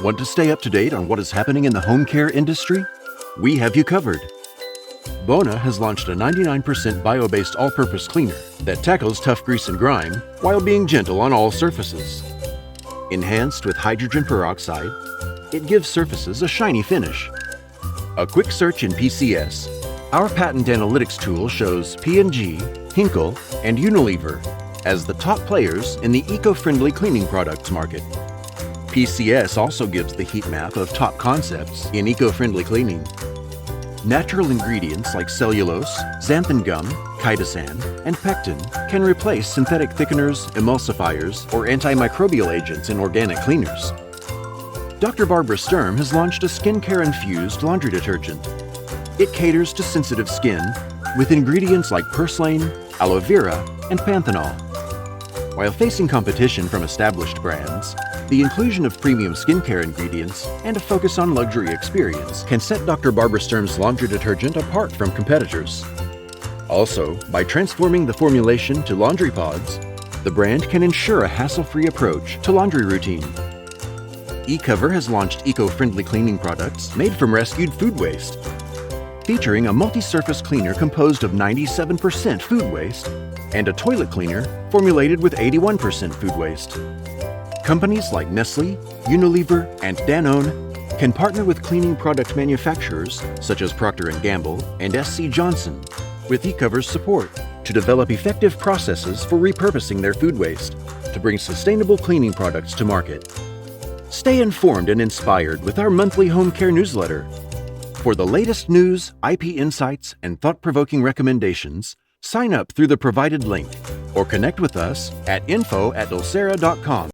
Want to stay up to date on what is happening in the home care industry? We have you covered. Bona has launched a 99% bio-based all-purpose cleaner that tackles tough grease and grime while being gentle on all surfaces. Enhanced with hydrogen peroxide, it gives surfaces a shiny finish. A quick search in PCS, our patent analytics tool shows P&G, Hinkle, and Unilever as the top players in the eco-friendly cleaning products market. PCS also gives the heat map of top concepts in eco-friendly cleaning. Natural ingredients like cellulose, xanthan gum, chitosan, and pectin can replace synthetic thickeners, emulsifiers, or antimicrobial agents in organic cleaners. Dr. Barbara Sturm has launched a skincare-infused laundry detergent. It caters to sensitive skin with ingredients like purslane, aloe vera, and panthenol. While facing competition from established brands, the inclusion of premium skincare ingredients and a focus on luxury experience can set Dr. Barbara Sturm's laundry detergent apart from competitors. Also, by transforming the formulation to laundry pods, the brand can ensure a hassle-free approach to laundry routine. eCover has launched eco-friendly cleaning products made from rescued food waste, featuring a multi-surface cleaner composed of 97% food waste and a toilet cleaner formulated with 81% food waste. Companies like Nestle, Unilever, and Danone can partner with cleaning product manufacturers such as Procter & Gamble and SC Johnson with eCover's support to develop effective processes for repurposing their food waste to bring sustainable cleaning products to market. Stay informed and inspired with our monthly home care newsletter. For the latest news, IP insights, and thought-provoking recommendations, sign up through the provided link or connect with us at info@dulcera.com.